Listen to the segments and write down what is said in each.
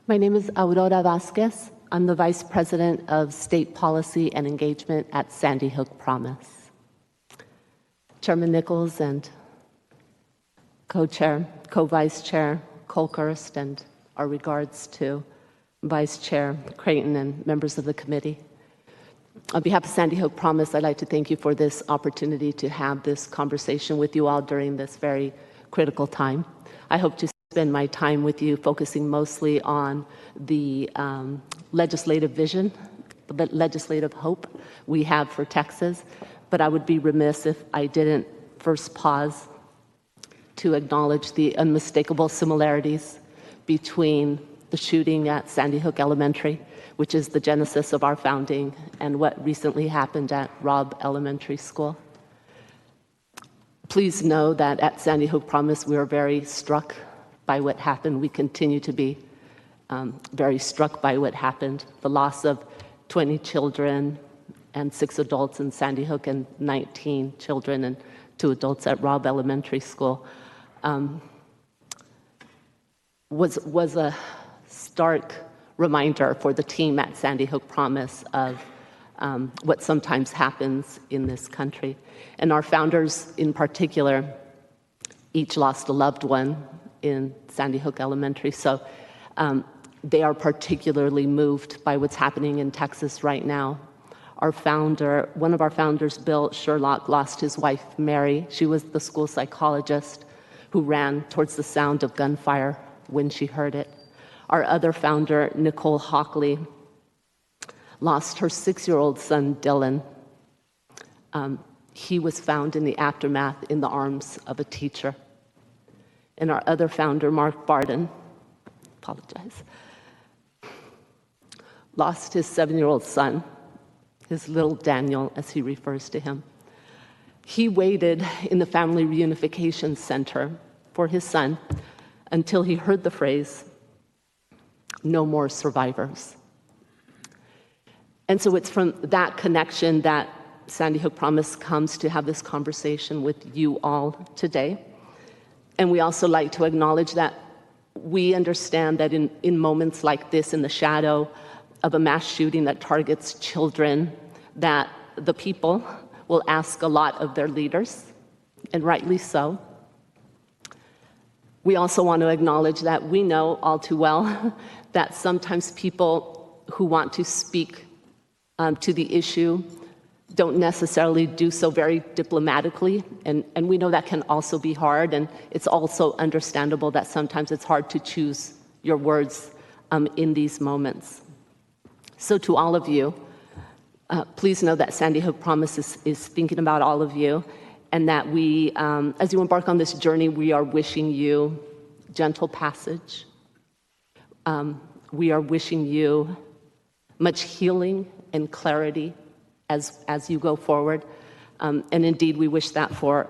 My name is Aurora Vasquez. I'm the Vice President of State Policy and Engagement at Sandy Hook Promise. Chairman Nichols and Co-Chair, Co-Vice Chair Colkhurst, and our regards to Vice Chair Creighton and members of the committee. On behalf of Sandy Hook Promise, I'd like to thank you for this opportunity to have this conversation with you all during this very critical time. I hope to spend my time with you focusing mostly on the legislative vision, the legislative hope we have for Texas, but I would be remiss if I didn't first pause to acknowledge the unmistakable similarities between the shooting at Sandy Hook Elementary, which is the genesis of our founding, and what recently happened at Robb Elementary School. Please know that at Sandy Hook Promise, we are very struck by what happened. We continue to be very struck by what happened. The loss of 20 children and 6 adults in Sandy Hook and 19 children and 2 adults at Robb Elementary School was a stark reminder for the team at Sandy Hook Promise of what sometimes happens in this country. And our founders in particular each lost a loved one in Sandy Hook Elementary. So they are particularly moved by what's happening in Texas right now. Our founder, one of our founders, Bill Sherlock, lost his wife, Mary. She was the school psychologist who ran towards the sound of gunfire when she heard it. Our other founder, Nicole Hockley, lost her 6-year-old son, Dylan. He was found in the aftermath in the arms of a teacher. And our other founder, Mark Barden, lost his 7-year-old son, his little Daniel, as he refers to him. He waited in the Family Reunification Center for his son until he heard the phrase, "No more survivors." And so it's from that connection that Sandy Hook Promise comes to have this conversation with you all today. And we also like to acknowledge that we understand that in moments like this, in the shadow of a mass shooting that targets children, that the people will ask a lot of their leaders, and rightly so. We also want to acknowledge that we know all too well that sometimes people who want to speak to the issue don't necessarily do so very diplomatically, and we know that can also be hard, and it's also understandable that sometimes it's hard to choose your words in these moments. So to all of you, please know that Sandy Hook Promise is thinking about all of you, and that we, as you embark on this journey, we are wishing you gentle passage. We are wishing you much healing and clarity as you go forward. And indeed, we wish that for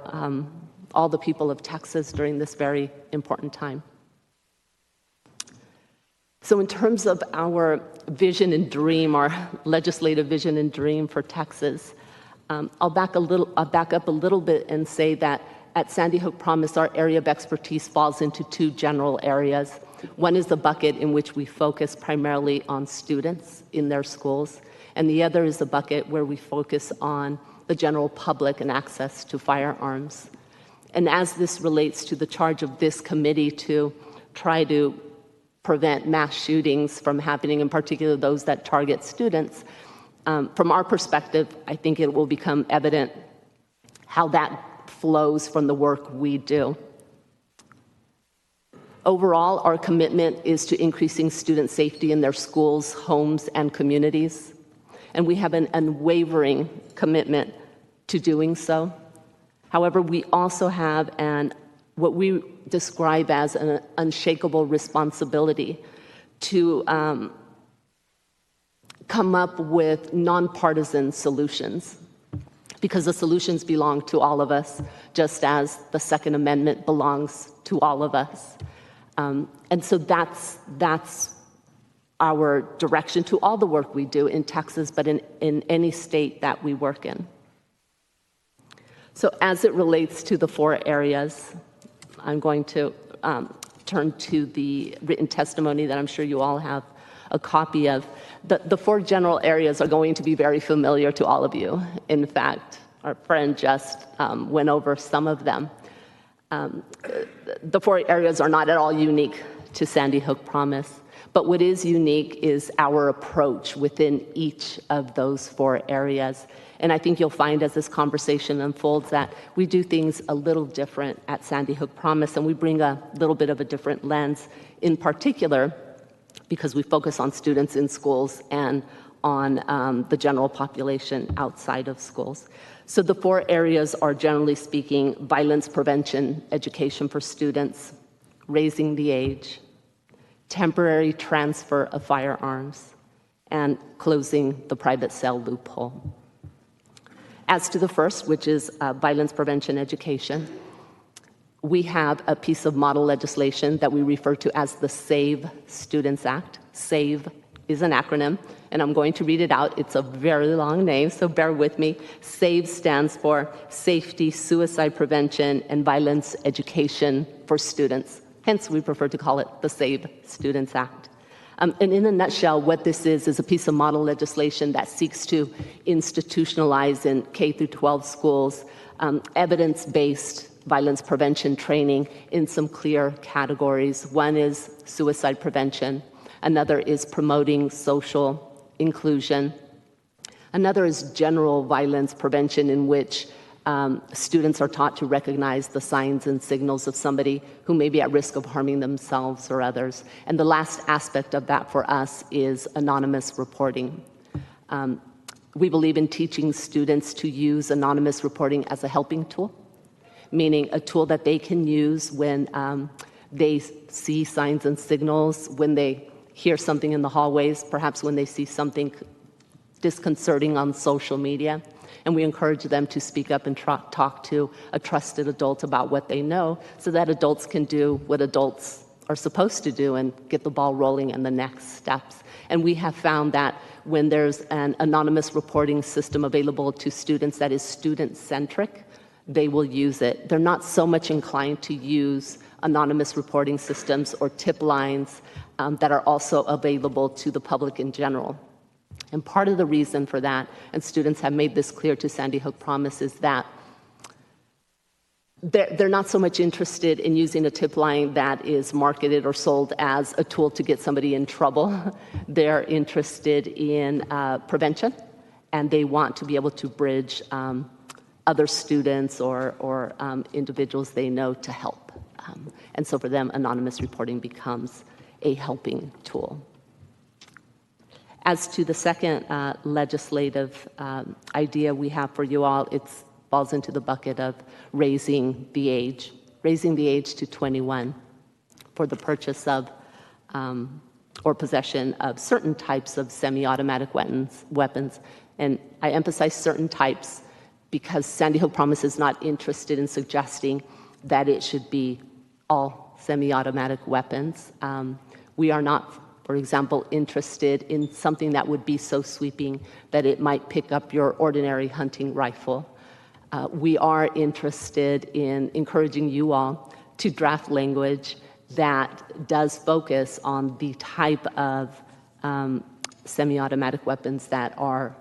all the people of Texas during this very important time. So in terms of our vision and dream, our legislative vision and dream for Texas, I'll back up a little bit and say that at Sandy Hook Promise, our area of expertise falls into 2 general areas. One is the bucket in which we focus primarily on students in their schools, and the other is the bucket where we focus on the general public and access to firearms. And as this relates to the charge of this committee to try to prevent mass shootings from happening, in particular those that target students, from our perspective, I think it will become evident how that flows from the work we do. Overall, our commitment is to increasing student safety in their schools, homes, and communities. And we have an unwavering commitment to doing so. However, we also have what we describe as an unshakable responsibility to come up with nonpartisan solutions, because the solutions belong to all of us, just as the Second Amendment belongs to all of us. And so that's our direction to all the work we do in Texas, but in any state that we work in. So as it relates to the 4 areas, I'm going to turn to the written testimony that I'm sure you all have a copy of. The four general areas are going to be very familiar to all of you. In fact, our friend just went over some of them. The four areas are not at all unique to Sandy Hook Promise, but what is unique is our approach within each of those four areas. And I think you'll find as this conversation unfolds that we do things a little different at Sandy Hook Promise, and we bring a little bit of a different lens, in particular because we focus on students in schools and on the general population outside of schools. So the four areas are, generally speaking, violence prevention education for students, raising the age, temporary transfer of firearms, and closing the private sale loophole. As to the first, which is violence prevention education, we have a piece of model legislation that we refer to as the SAVE Students Act. SAVE is an acronym, and I'm going to read it out. It's a very long name, so bear with me. SAVE stands for Safety, Suicide Prevention, and Violence Education for Students. Hence, we prefer to call it the SAVE Students Act. And in a nutshell, what this is a piece of model legislation that seeks to institutionalize in K through 12 schools evidence-based violence prevention training in some clear categories. One is suicide prevention. Another is promoting social inclusion. Another is general violence prevention, in which students are taught to recognize the signs and signals of somebody who may be at risk of harming themselves or others. And the last aspect of that for us is anonymous reporting. We believe in teaching students to use anonymous reporting as a helping tool, meaning a tool that they can use when they see signs and signals, when they hear something in the hallways, perhaps when they see something disconcerting on social media. And we encourage them to speak up and talk to a trusted adult about what they know, so that adults can do what adults are supposed to do and get the ball rolling in the next steps. And we have found that when there's an anonymous reporting system available to students that is student-centric, they will use it. They're not so much inclined to use anonymous reporting systems or tip lines that are also available to the public in general. And part of the reason for that, and students have made this clear to Sandy Hook Promise, is that they're not so much interested in using a tip line that is marketed or sold as a tool to get somebody in trouble. They're interested in prevention, and they want to be able to bridge other students or individuals they know to help. And so for them, anonymous reporting becomes a helping tool. As to the second legislative idea we have for you all, it falls into the bucket of raising the age to 21 for the purchase of or possession of certain types of semi-automatic weapons. And I emphasize certain types because Sandy Hook Promise is not interested in suggesting that it should be all semi-automatic weapons. We are not, for example, interested in something that would be so sweeping that it might pick up your ordinary hunting rifle. We are interested in encouraging you all to draft language that does focus on the type of semi-automatic weapons that are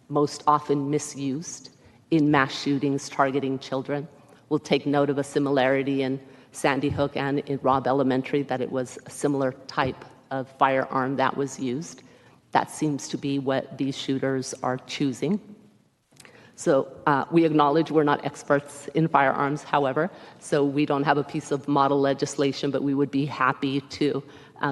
most often misused in mass shootings targeting children. We'll take note of a similarity in Sandy Hook and in Robb Elementary, that it was a similar type of firearm that was used. That seems to be what these shooters are choosing. So we acknowledge we're not experts in firearms, however, so we don't have a piece of model legislation, but we would be happy to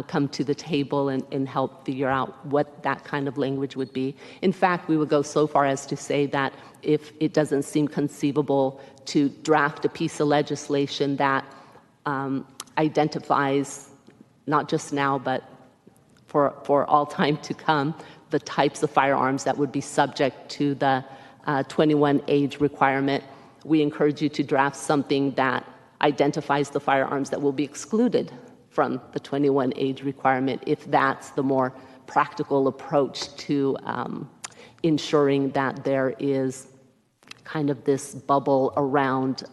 come to the table and help figure out what that kind of language would be. In fact, we would go so far as to say that if it doesn't seem conceivable to draft a piece of legislation that identifies, not just now, but for all time to come, the types of firearms that would be subject to the 21 age requirement, we encourage you to draft something that identifies the firearms that will be excluded from the 21 age requirement, if that's the more practical approach to ensuring that there is kind of this bubble around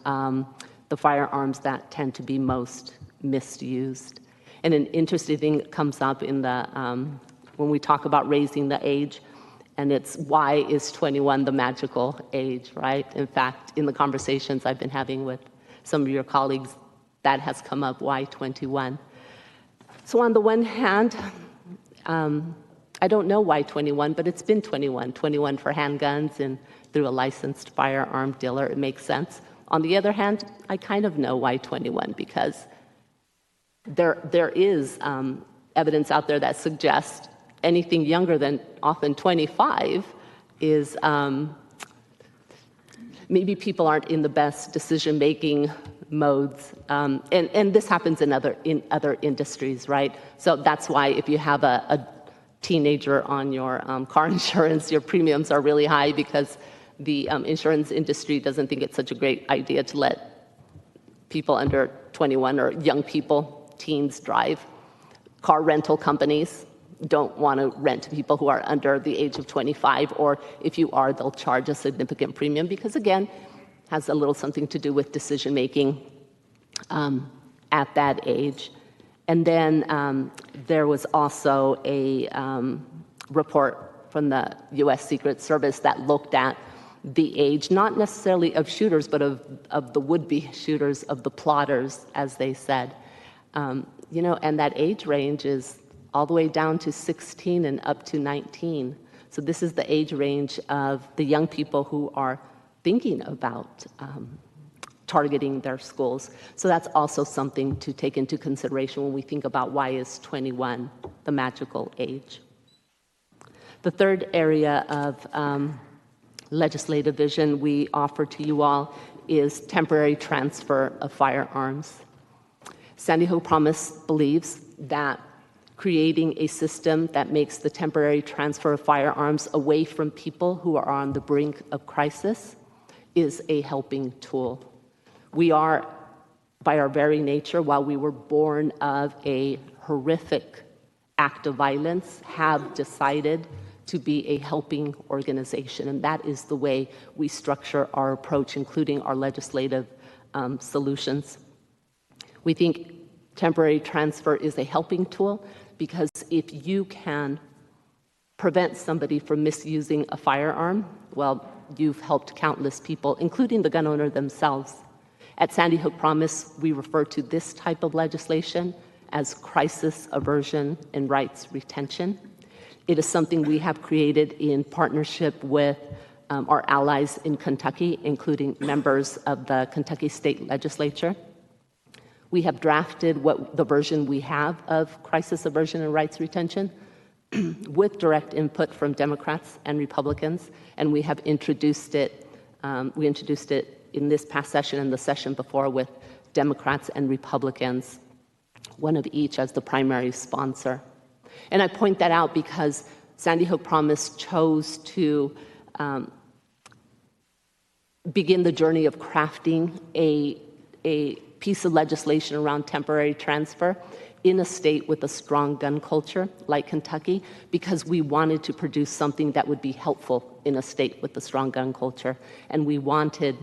the firearms that tend to be most misused. And an interesting thing that comes up in the, when we talk about raising the age, and it's why is 21 the magical age, right? In fact, in the conversations I've been having with some of your colleagues, that has come up, why 21? So on the one hand, I don't know why 21, but it's been 21. 21 for handguns and through a licensed firearm dealer, it makes sense. On the other hand, I kind of know why 21, because there is evidence out there that suggests anything younger than often 25 is maybe people aren't in the best decision-making modes, and this happens in other industries, right? So that's why if you have a teenager on your car insurance, your premiums are really high because the insurance industry doesn't think it's such a great idea to let people under 21 or young people, teens, drive. Car rental companies don't want to rent to people who are under the age of 25, or if you are, they'll charge a significant premium because, again, has a little something to do with decision-making at that age. And then there was also a report from the U.S. Secret Service that looked at the age, not necessarily of shooters, but of the would-be shooters, of the plotters, as they said. You know, and that age range is all the way down to 16 and up to 19. So this is the age range of the young people who are thinking about targeting their schools. So that's also something to take into consideration when we think about why is 21 the magical age. The third area of legislative vision we offer to you all is temporary transfer of firearms. Sandy Hook Promise believes that creating a system that makes the temporary transfer of firearms away from people who are on the brink of crisis is a helping tool. We are, by our very nature, while we were born of a horrific act of violence, have decided to be a helping organization. And that is the way we structure our approach, including our legislative solutions. We think temporary transfer is a helping tool because if you can prevent somebody from misusing a firearm, well, you've helped countless people, including the gun owner themselves. At Sandy Hook Promise, we refer to this type of legislation as crisis aversion and rights retention. It is something we have created in partnership with our allies in Kentucky, including members of the Kentucky State Legislature. We have drafted what the version we have of crisis aversion and rights retention with direct input from Democrats and Republicans, and we have introduced it. We introduced it in this past session and the session before with Democrats and Republicans, one of each as the primary sponsor. And I point that out because Sandy Hook Promise chose to begin the journey of crafting a piece of legislation around temporary transfer in a state with a strong gun culture like Kentucky, because we wanted to produce something that would be helpful in a state with a strong gun culture. And we wanted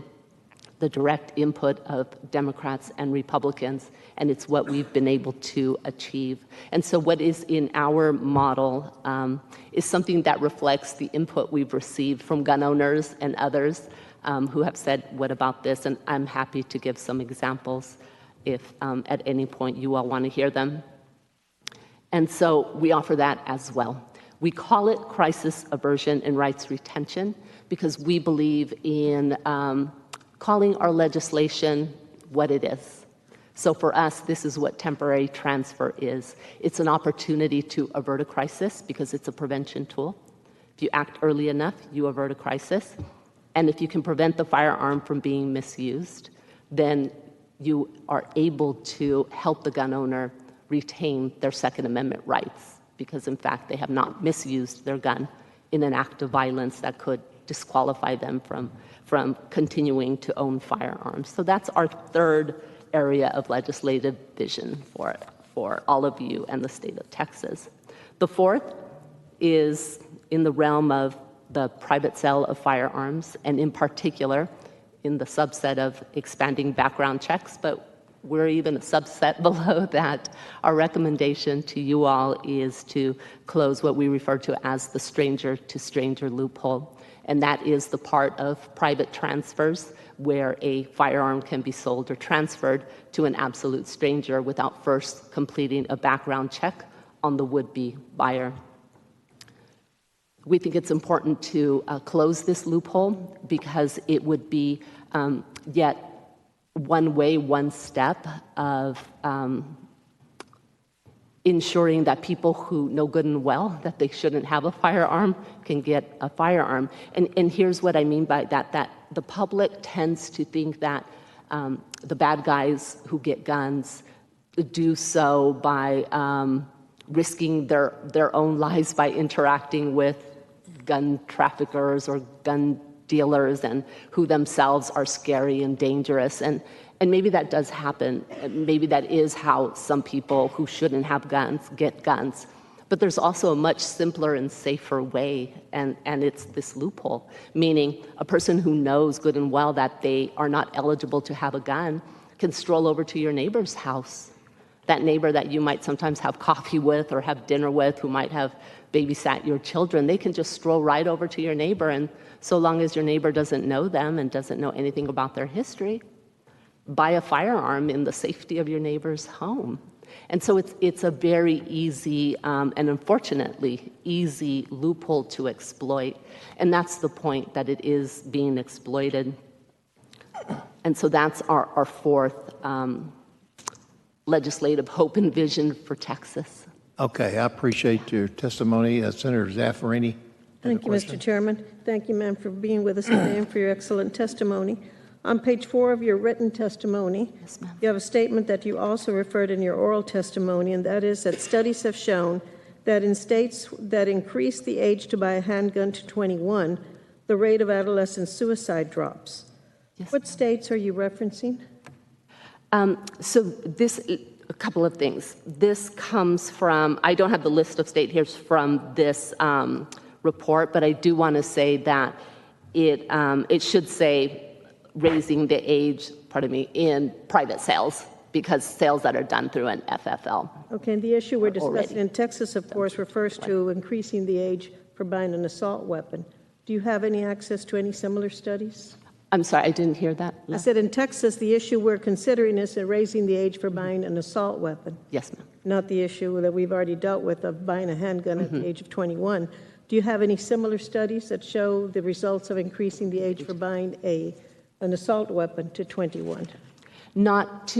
the direct input of Democrats and Republicans, and it's what we've been able to achieve. And so what is in our model is something that reflects the input we've received from gun owners and others who have said, what about this? And I'm happy to give some examples if at any point you all want to hear them. And so we offer that as well. We call it crisis aversion and rights retention because we believe in calling our legislation what it is. So for us, this is what temporary transfer is. It's an opportunity to avert a crisis because it's a prevention tool. If you act early enough, you avert a crisis. And if you can prevent the firearm from being misused, then you are able to help the gun owner retain their Second Amendment rights because, in fact, they have not misused their gun in an act of violence that could disqualify them from continuing to own firearms. So that's our third area of legislative vision for all of you and the state of Texas. The fourth is in the realm of the private sale of firearms, and in particular, in the subset of expanding background checks, but we're even a subset below that. Our recommendation to you all is to close what we refer to as the stranger-to-stranger loophole. And that is the part of private transfers where a firearm can be sold or transferred to an absolute stranger without first completing a background check on the would-be buyer. We think it's important to close this loophole because it would be yet one way, one step of ensuring that people who know good and well that they shouldn't have a firearm can get a firearm. And here's what I mean by that, that the public tends to think that the bad guys who get guns do so by risking their own lives by interacting with gun traffickers or gun dealers and who themselves are scary and dangerous. And maybe that does happen. Maybe that is how some people who shouldn't have guns get guns. But there's also a much simpler and safer way, and it's this loophole, meaning a person who knows good and well that they are not eligible to have a gun can stroll over to your neighbor's house. That neighbor that you might sometimes have coffee with or have dinner with, who might have babysat your children, they can just stroll right over to your neighbor, and so long as your neighbor doesn't know them and doesn't know anything about their history, buy a firearm in the safety of your neighbor's home. And so it's a very easy and unfortunately easy loophole to exploit, and that's the point, that it is being exploited. And so that's our fourth legislative hope and vision for Texas. Okay, I appreciate your testimony. Senator Zaffirini. Thank you, Mr. Chairman. Thank you, ma'am, for being with us today and for your excellent testimony. On page 4 of your written testimony, Yes, ma'am. you have a statement that you also referred in your oral testimony, and that is that studies have shown that in states that increase the age to buy a handgun to 21, the rate of adolescent suicide drops. Yes, What states are you referencing? So this, a couple of things. This comes from, I don't have the list of state here from this report, but I do want to say that it should say raising the age, in private sales, because sales that are done through an FFL. Okay, and the issue we're discussing Already. in Texas, of course, refers to increasing the age for buying an assault weapon. Do you have any access to any similar studies? I'm sorry, I didn't hear that. I said in Texas, the issue we're considering is raising the age for buying an assault weapon, Yes, ma'am. not the issue that we've already dealt with of buying a handgun at the age of 21. Do you have any similar studies that show the results of increasing the age for buying an assault weapon to 21? Not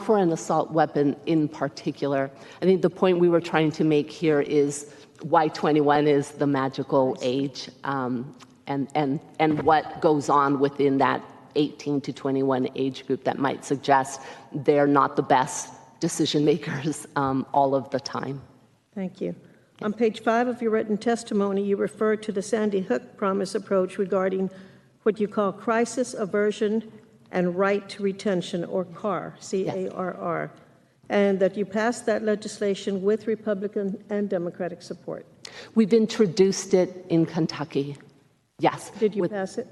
for an assault weapon in particular. I think the point we were trying to make here is why 21 is the magical age, and what goes on within that 18 to 21 age group that might suggest they're not the best decision makers all of the time. Thank you. On page 5 of your written testimony, you refer to the Sandy Hook Promise approach regarding what you call crisis aversion and right to retention, or CAR, C-A-R-R, and that you passed that legislation with Republican and Democratic support. We've introduced it in Kentucky. Yes. Did you pass it?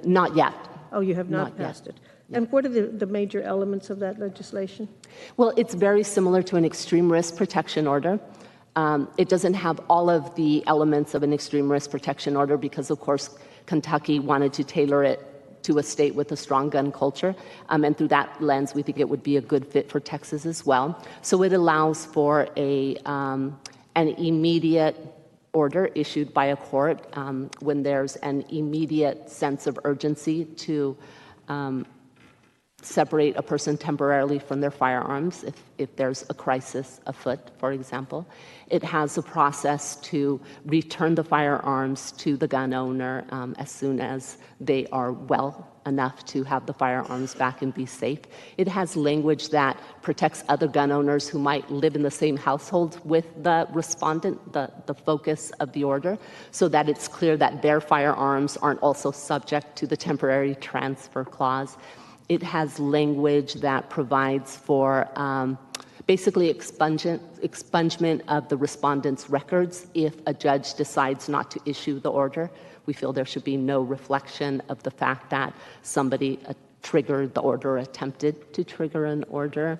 Not yet. Oh, you have not Not yet. passed it. And what are the major elements of that legislation? Well, it's very similar to an extreme risk protection order. It doesn't have all of the elements of an extreme risk protection order because, of course, Kentucky wanted to tailor it to a state with a strong gun culture. And through that lens, we think it would be a good fit for Texas as well. So it allows for an immediate order issued by a court when there's an immediate sense of urgency to separate a person temporarily from their firearms if there's a crisis afoot, for example. It has a process to return the firearms to the gun owner as soon as they are well enough to have the firearms back and be safe. It has language that protects other gun owners who might live in the same household with the respondent, the focus of the order, so that it's clear that their firearms aren't also subject to the temporary transfer clause. It has language that provides for basically expungement of the respondent's records if a judge decides not to issue the order. We feel there should be no reflection of the fact that somebody triggered the order, attempted to trigger an order.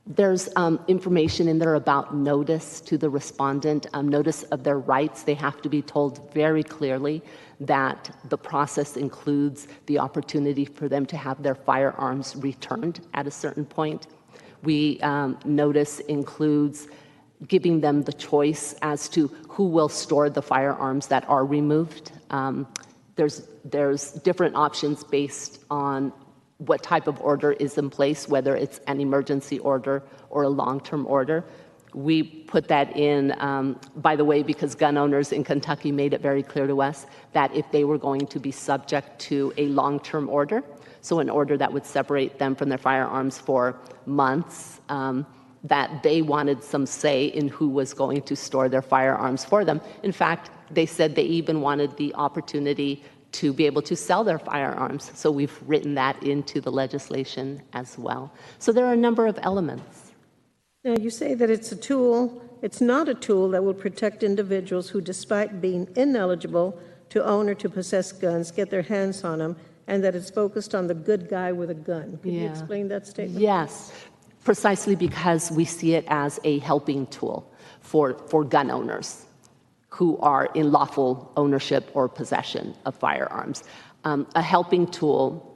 There's information in there about notice to the respondent, notice of their rights. They have to be told very clearly that the process includes the opportunity for them to have their firearms returned at a certain point. Notice includes giving them the choice as to who will store the firearms that are removed. There's different options based on what type of order is in place, whether it's an emergency order or a long-term order. We put that in, by the way, because gun owners in Kentucky made it very clear to us that if they were going to be subject to a long-term order, so an order that would separate them from their firearms for months, that they wanted some say in who was going to store their firearms for them. In fact, they said they even wanted the opportunity to be able to sell their firearms. So we've written that into the legislation as well. So there are a number of elements. Now, you say that it's a tool, it's not a tool that will protect individuals who, despite being ineligible to own or to possess guns, get their hands on them, and that it's focused on the good guy with a gun. Can you explain that statement? Yes, precisely because we see it as a helping tool for gun owners who are in lawful ownership or possession of firearms. A helping tool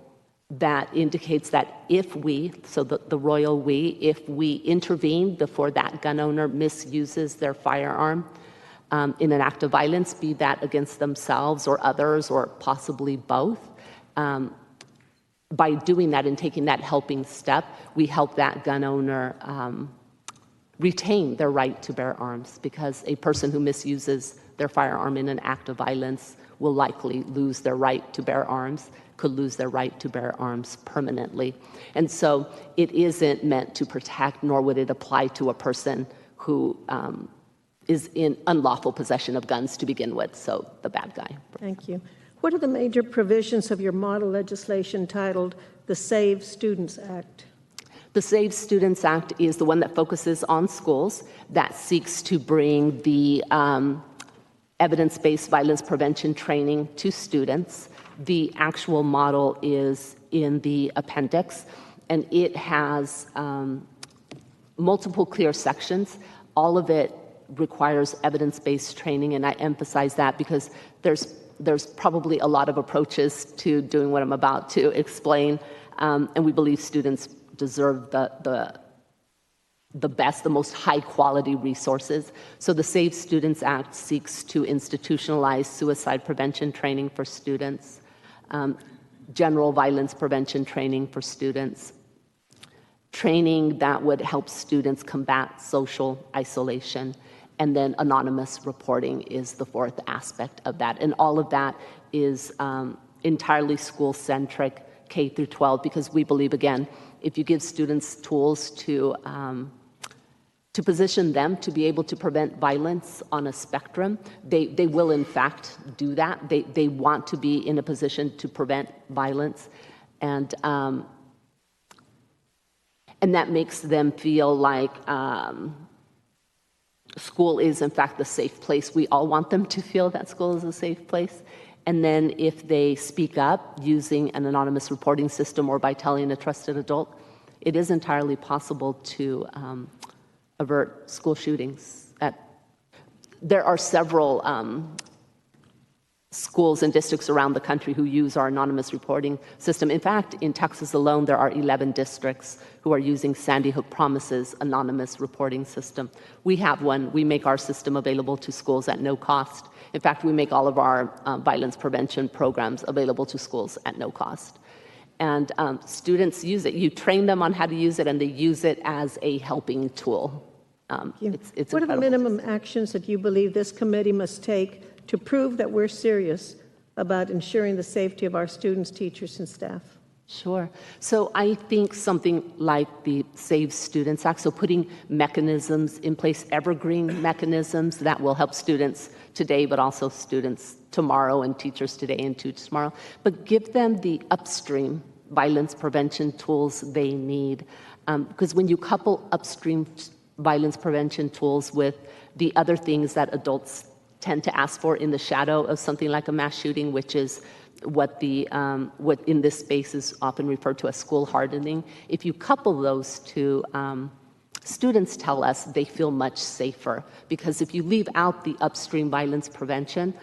that indicates that if we, so the royal we, if we intervene before that gun owner misuses their firearm in an act of violence, be that against themselves or others or possibly both, by doing that and taking that helping step, we help that gun owner retain their right to bear arms, because a person who misuses their firearm in an act of violence will likely lose their right to bear arms, could lose their right to bear arms permanently. And so it isn't meant to protect, nor would it apply to a person who is in unlawful possession of guns to begin with, so the bad guy. Thank you. What are the major provisions of your model legislation titled the Save Students Act? The Save Students Act is the one that focuses on schools, that seeks to bring the evidence-based violence prevention training to students. The actual model is in the appendix, and it has multiple clear sections. All of it requires evidence-based training, and I emphasize that because there's probably a lot of approaches to doing what I'm about to explain, and we believe students deserve the best, the most high-quality resources. So the Save Students Act seeks to institutionalize suicide prevention training for students, general violence prevention training for students, training that would help students combat social isolation, and then anonymous reporting is the fourth aspect of that. And all of that is entirely school-centric, K through 12, because we believe, again, if you give students tools to position them to be able to prevent violence on a spectrum, they will in fact do that. They want to be in a position to prevent violence, and that makes them feel like school is in fact the safe place. We all want them to feel that school is a safe place. And then if they speak up using an anonymous reporting system or by telling a trusted adult, it is entirely possible to avert school shootings. There are several schools and districts around the country who use our anonymous reporting system. In fact, in Texas alone, there are 11 districts who are using Sandy Hook Promise's anonymous reporting system. We have one. We make our system available to schools at no cost. In fact, we make all of our violence prevention programs available to schools at no cost. And students use it. You train them on how to use it, and they use it as a helping tool. It's what are the minimum actions that you believe this committee must take to prove that we're serious about ensuring the safety of our students, teachers, and staff? Sure. So I think something like the Save Students Act, so putting mechanisms in place, evergreen mechanisms that will help students today, but also students tomorrow and teachers today and tomorrow, but give them the upstream violence prevention tools they need. Because when you couple upstream violence prevention tools with the other things that adults tend to ask for in the shadow of something like a mass shooting, which is what in this space is often referred to as school hardening. If you couple those two, students tell us they feel much safer, because if you leave out the upstream violence prevention,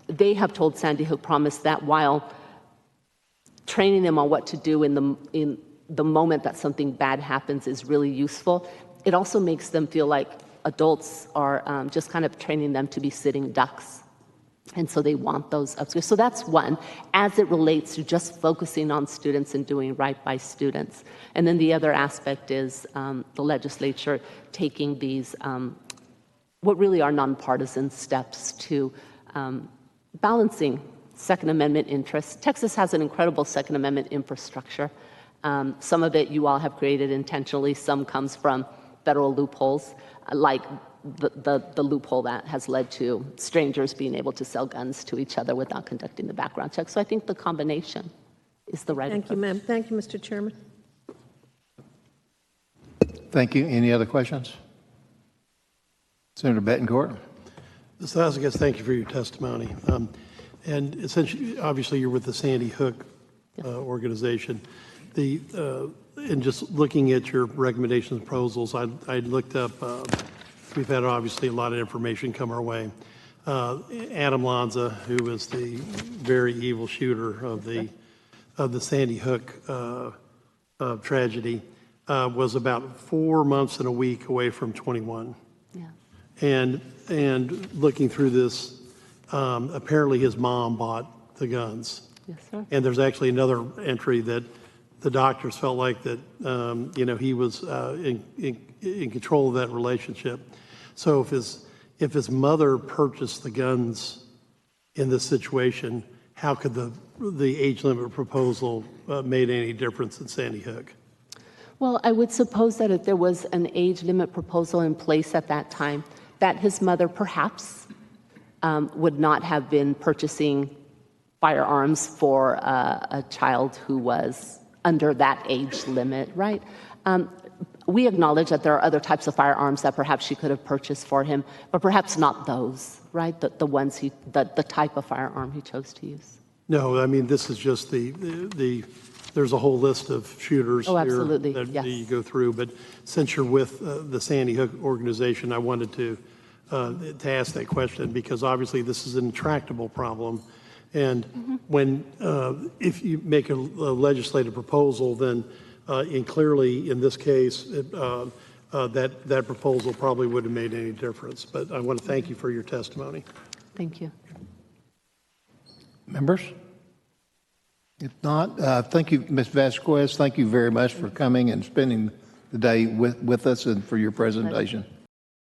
they have told Sandy Hook Promise that while training them on what to do in the moment that something bad happens is really useful, it also makes them feel like adults are just kind of training them to be sitting ducks. And so they want those upstairs. So that's one, as it relates to just focusing on students and doing right by students. And then the other aspect is the legislature taking these, what really are nonpartisan steps to balancing Second Amendment interests. Texas has an incredible Second Amendment infrastructure. Some of it you all have created intentionally. Some comes from federal loopholes, like the loophole that has led to strangers being able to sell guns to each other without conducting the background check. So I think the combination is the right approach. Thank you, ma'am. Thank you, Mr. Chairman. Thank you. Any other questions? Senator Betancourt. Ms. Vasquez, thank you for your testimony. And essentially, obviously, you're with the Sandy Hook organization. And just looking at your recommendations and proposals, I looked up, we've had obviously a lot of information come our way. Adam Lanza, who was the very evil shooter of the Sandy Hook tragedy, was about 4 months and a week away from 21. Yeah. And looking through this, apparently his mom bought the guns. Yes, sir. And there's actually another entry that the doctors felt like that, he was in control of that relationship. So if his mother purchased the guns in this situation, how could the age limit proposal made any difference in Sandy Hook? Well, I would suppose that if there was an age limit proposal in place at that time, that his mother perhaps would not have been purchasing firearms for a child who was under that age limit, right? We acknowledge that there are other types of firearms that perhaps she could have purchased for him, but perhaps not those, right? The ones the type of firearm he chose to use. No, I mean, this is just there's a whole list of shooters Oh, absolutely, here that yes. you go through. But since you're with the Sandy Hook organization, I wanted to ask that question, because obviously this is an intractable problem. And if you make a legislative proposal, then and clearly in this case, that proposal probably wouldn't have made any difference. But I want to thank you for your testimony. Thank you. Members? If not, thank you, Ms. Vasquez. Thank you very much for coming and spending the day with us and for your presentation.